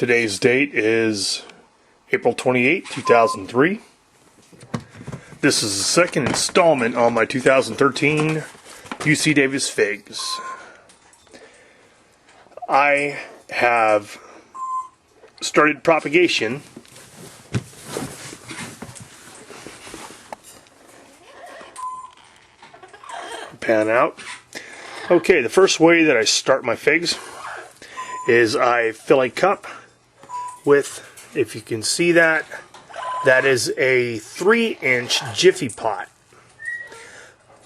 Today's date is April 28, 2003. This is the second installment on my 2013 UCDavis figs. I have started propagation pan out. Okay, the first way that I start my figs is I fill a cup with, if you can see that, that is a 3-inch Jiffy pot.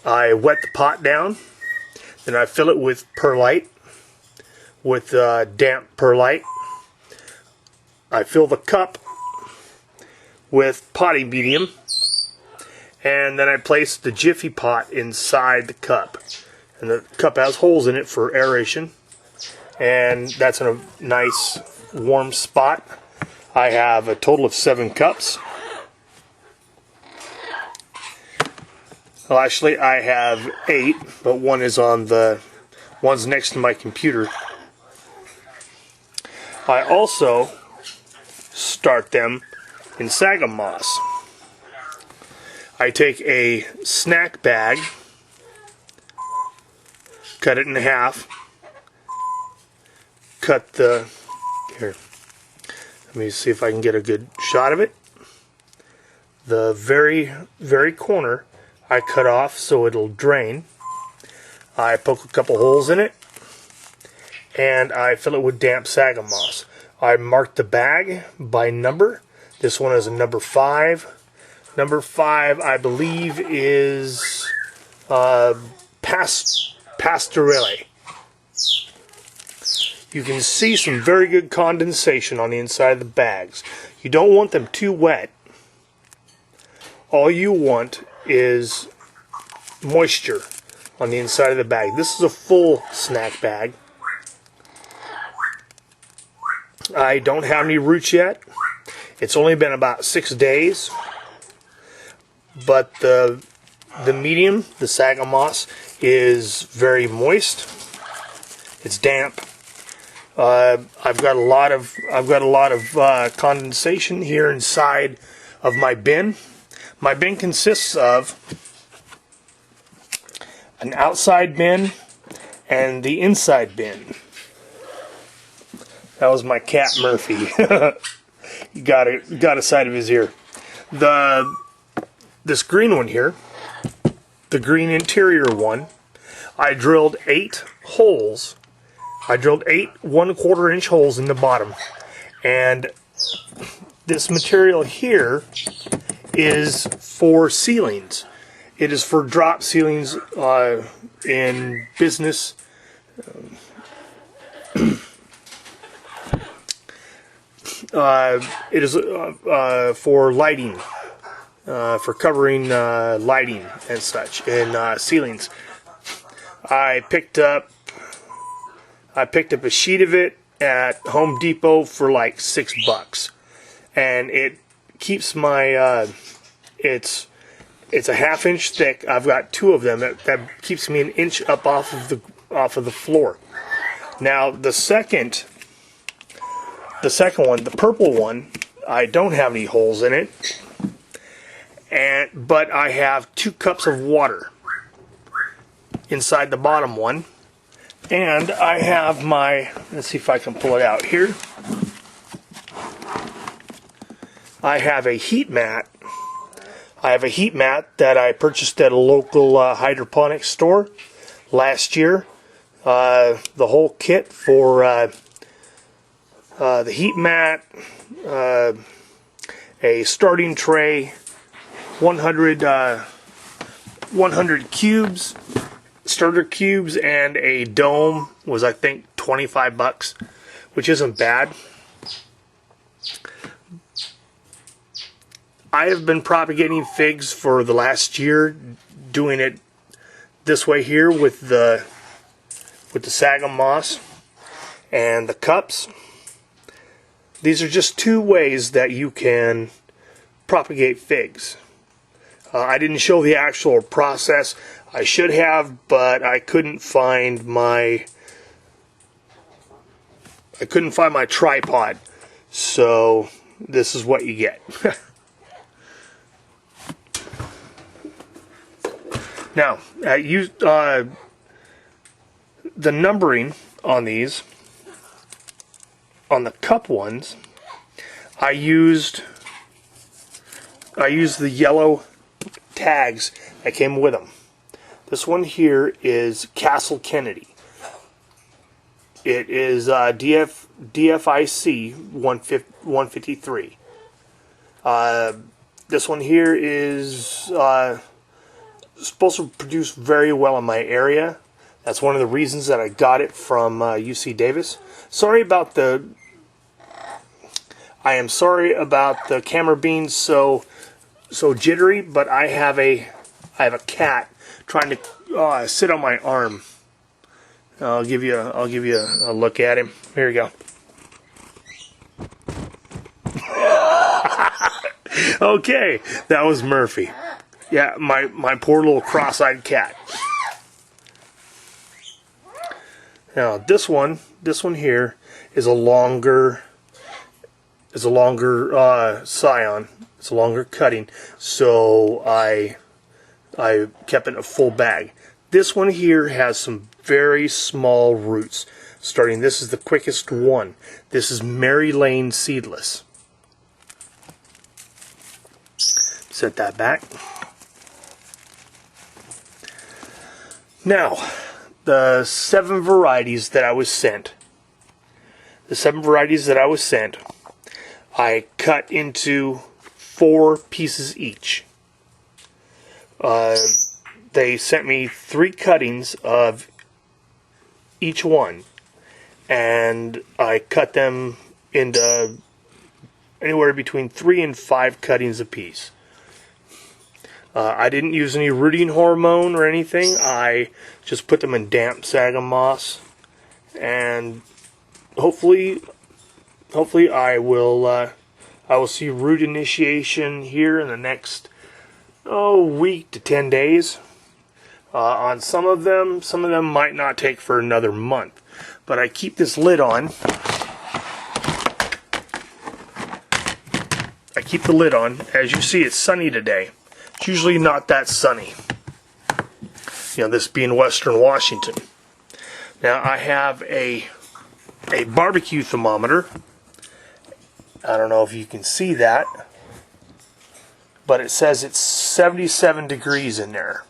I wet the pot down, then I fill it with perlite, with damp perlite. I fill the cup with potting medium, and then I place the Jiffy pot inside the cup. And the cup has holes in it for aeration, and that's in a nice warm spot. I have a total of 7 cups. Well, actually I have 8, but one is on one's next to my computer. I also start them in sagum moss. I take a snack bag, cut it in half, here, let me see if I can get a good shot of it. The very corner I cut off so it'll drain. I poke a couple holes in it, and I fill it with damp sagum moss. I mark the bag by number. This one is a number 5. Number 5, I believe, is Pastorelle. You can see some very good condensation on the inside of the bags. You don't want them too wet. All you want is moisture on the inside of the bag. This is a full snack bag. I don't have any roots yet. It's only been about 6 days. But the medium, the sagum moss, is very moist. It's damp. I've got a lot of condensation here inside of my bin. My bin consists of an outside bin and the inside bin. That was my cat Murphy. He got a side of his ear. This green one here, the green interior one, I drilled 8 holes. I drilled 8 1/4 inch holes in the bottom. And this material here is for ceilings. It is for drop ceilings in business. It is for lighting. For covering lighting and such in ceilings. I picked up a sheet of it at Home Depot for like $6, and it keeps my it's a 1/2 inch thick. I've got 2 of them. That keeps me an inch up off of the floor. Now the second one, the purple one, I don't have any holes in it. But I have 2 cups of water inside the bottom one, and I have my, let's see if I can pull it out here. I have a heat mat. I have a heat mat that I purchased at a local hydroponics store last year. The whole kit for the heat mat, a starting tray, 100 cubes, starter cubes, and a dome was, I think, $25, which isn't bad. I have been propagating figs for the last year, doing it this way here with the sagum moss and the cups. These are just 2 ways that you can propagate figs. I didn't show the actual process. I should have, but I couldn't find my tripod. So this is what you get. Now, the numbering on these, on the cup ones, I used the yellow tags that came with them. This one here is Castle Kennedy. It is DFIC 153. This one here is supposed to produce very well in my area. That's one of the reasons that I got it from UCDavis. I am sorry about the camera being so jittery, but I have a cat trying to sit on my arm. I'll give you a look at him. Here you go. Okay, that was Murphy. Yeah, my poor little cross-eyed cat. Now this one here is a longer scion. It's a longer cutting, so I kept it in a full bag. This one here has some very small roots. This is the quickest one. This is Mary Lane seedless. Set that back. Now, the 7 varieties that I was sent. I cut into 4 pieces each. They sent me 3 cuttings of each one, and I cut them into anywhere between 3 and 5 cuttings apiece. I didn't use any rooting hormone or anything. I just put them in damp sagum moss, and hopefully I will see root initiation here in the next week to 10 days. On some of them might not take for another month, but I keep this lid on. As you see, it's sunny today. It's usually not that sunny. You know, this being Western Washington. Now I have a barbecue thermometer. I don't know if you can see that, but it says it's 77 degrees in there.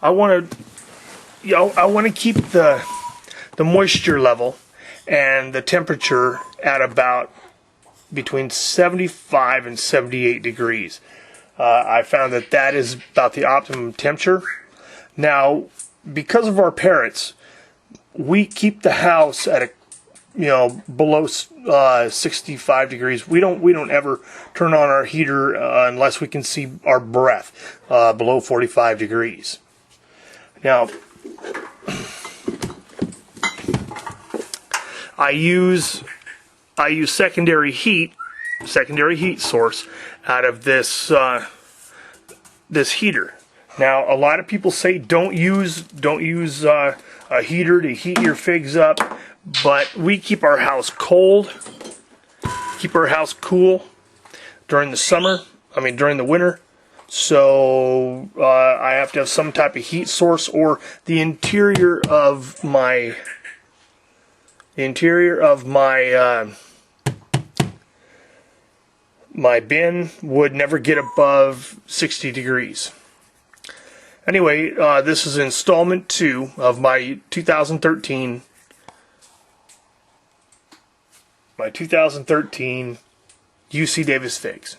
I want to keep the moisture level and the temperature at about between 75 and 78 degrees. I found that is about the optimum temperature. Now, because of our parrots, we keep the house at below 65 degrees. We don't ever turn on our heater unless we can see our breath below 45 degrees. Now, I use secondary heat source out of this heater. Now, a lot of people say don't use a heater to heat your figs up, but we keep our house cold, keep our house cool during the winter. So I have to have some type of heat source, or the interior of my my bin would never get above 60 degrees. Anyway, this is installment 2 of my 2013 UCDavis figs.